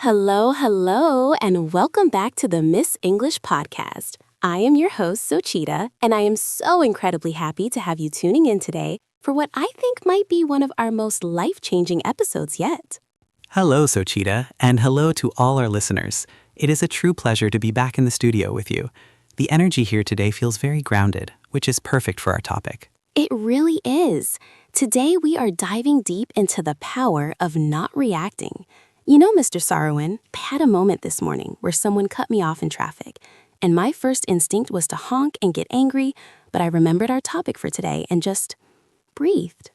Hello, hello, and welcome back to the Miss English Podcast. I am your host, Sochita, and I am so incredibly happy to have you tuning in today for what I think might be one of our most life-changing episodes yet. Hello, Sochita, and hello to all our listeners. It is a true pleasure to be back in the studio with you. The energy here today feels very grounded, which is perfect for our topic. It really is. Today we are diving deep into the power of not reacting. You know, Mr. Sarwin, I had a moment this morning where someone cut me off in traffic, and my first instinct was to honk and get angry, but I remembered our topic for today and just breathed.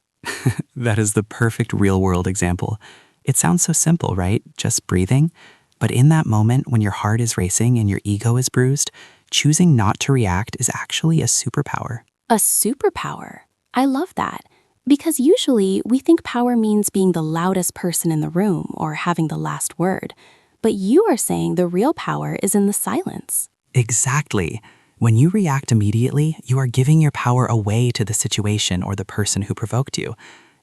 That is the perfect real-world example. It sounds so simple, right? Just breathing. But in that moment when your heart is racing and your ego is bruised, choosing not to react is actually a superpower. A superpower. I love that. Because usually we think power means being the loudest person in the room or having the last word. But you are saying the real power is in the silence. Exactly. When you react immediately, you are giving your power away to the situation or the person who provoked you.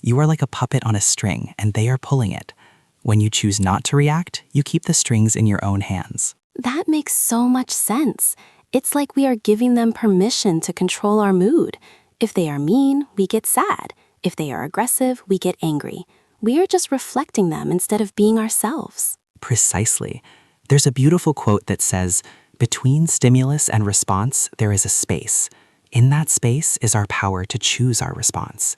You are like a puppet on a string, and they are pulling it. When you choose not to react, you keep the strings in your own hands. That makes so much sense. It's like we are giving them permission to control our mood. If they are mean, we get sad. If they are aggressive, we get angry. We are just reflecting them instead of being ourselves. Precisely. There's a beautiful quote that says, "Between stimulus and response, there is a space. In that space is our power to choose our response."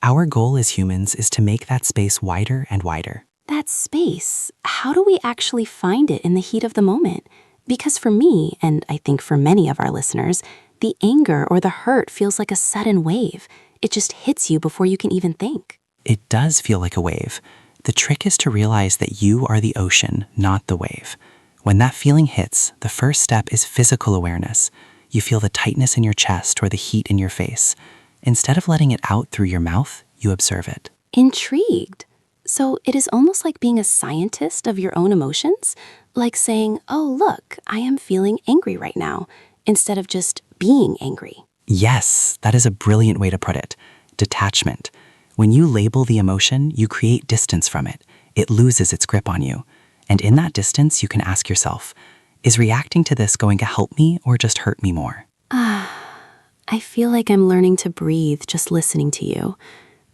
Our goal as humans is to make that space wider and wider. That space, how do we actually find it in the heat of the moment? Because for me, and I think for many of our listeners, the anger or the hurt feels like a sudden wave. It just hits you before you can even think. It does feel like a wave. The trick is to realize that you are the ocean, not the wave. When that feeling hits, the first step is physical awareness. You feel the tightness in your chest or the heat in your face. Instead of letting it out through your mouth, you observe it. Intrigued. So it is almost like being a scientist of your own emotions, like saying, oh, look, I am feeling angry right now, instead of just being angry. Yes, that is a brilliant way to put it. Detachment. When you label the emotion, you create distance from it. It loses its grip on you. And in that distance, you can ask yourself, is reacting to this going to help me or just hurt me more? I feel like I'm learning to breathe just listening to you.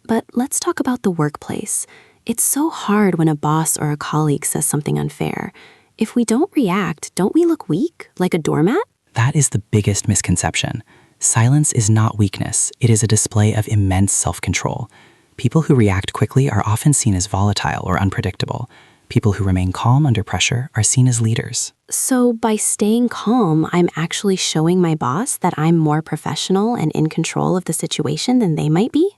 But let's talk about the workplace. It's so hard when a boss or a colleague says something unfair. If we don't react, don't we look weak, like a doormat? That is the biggest misconception. Silence is not weakness. It is a display of immense self-control. People who react quickly are often seen as volatile or unpredictable. People who remain calm under pressure are seen as leaders. So by staying calm, I'm actually showing my boss that I'm more professional and in control of the situation than they might be?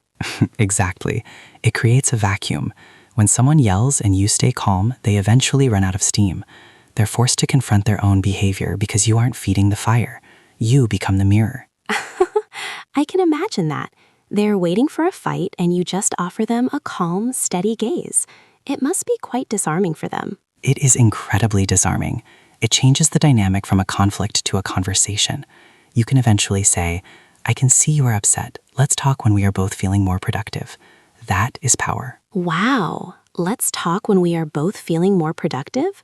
Exactly. It creates a vacuum. When someone yells and you stay calm, they eventually run out of steam. They're forced to confront their own behavior because you aren't feeding the fire. You become the mirror. I can imagine that. They're waiting for a fight and you just offer them a calm, steady gaze. It must be quite disarming for them. It is incredibly disarming. It changes the dynamic from a conflict to a conversation. You can eventually say, I can see you are upset. Let's talk when we are both feeling more productive. That is power. Wow, let's talk when we are both feeling more productive?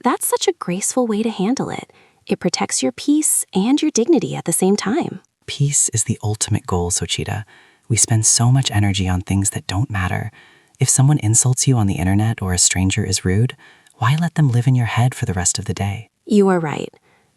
That's such a graceful way to handle it. It protects your peace and your dignity at the same time. Peace is the ultimate goal, Sochita. We spend so much energy on things that don't matter. If someone insults you on the internet or a stranger is rude, why let them live in your head for the rest of the day? You are right.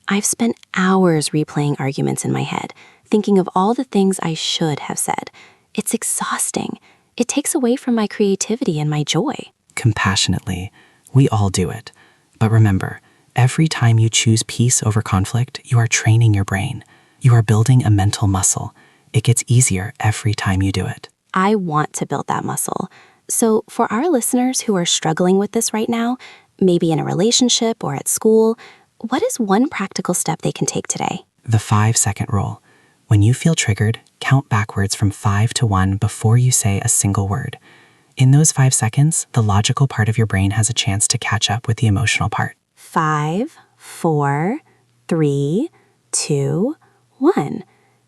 I've spent hours replaying arguments in my head, thinking of all the things I should have said. It's exhausting. It takes away from my creativity and my joy. Compassionately, we all do it. But remember, every time you choose peace over conflict, you are training your brain. You are building a mental muscle. It gets easier every time you do it. I want to build that muscle. So for our listeners who are struggling with this right now, maybe in a relationship or at school, what is one practical step they can take today? The 5-second rule. When you feel triggered, count backwards from 5 to 1 before you say a single word. In those 5 seconds, the logical part of your brain has a chance to catch up with the emotional part. 5, 4, 3, 2, 1.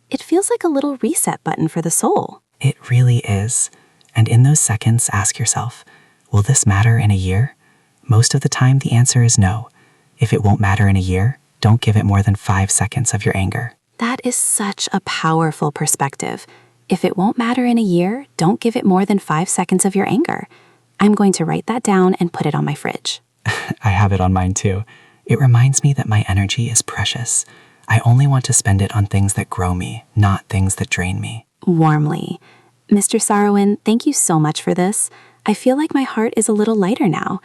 It feels like a little reset button for the soul. It really is. And in those seconds, ask yourself, will this matter in a year? Most of the time, the answer is no. If it won't matter in a year, don't give it more than 5 seconds of your anger. That is such a powerful perspective. If it won't matter in a year, don't give it more than 5 seconds of your anger. I'm going to write that down and put it on my fridge. I have it on mine too. It reminds me that my energy is precious. I only want to spend it on things that grow me, not things that drain me. Warmly. Mr. Sarowin, thank you so much for this. I feel like my heart is a little lighter now.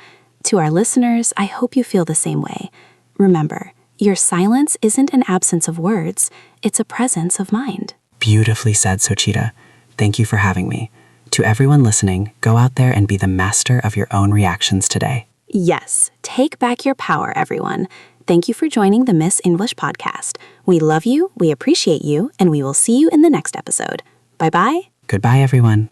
To our listeners, I hope you feel the same way. Remember, your silence isn't an absence of words, it's a presence of mind. Beautifully said, Sochita. Thank you for having me. To everyone listening, go out there and be the master of your own reactions today. Yes, take back your power, everyone. Thank you for joining the Miss English podcast. We love you, we appreciate you, and we will see you in the next episode. Bye-bye. Goodbye, everyone.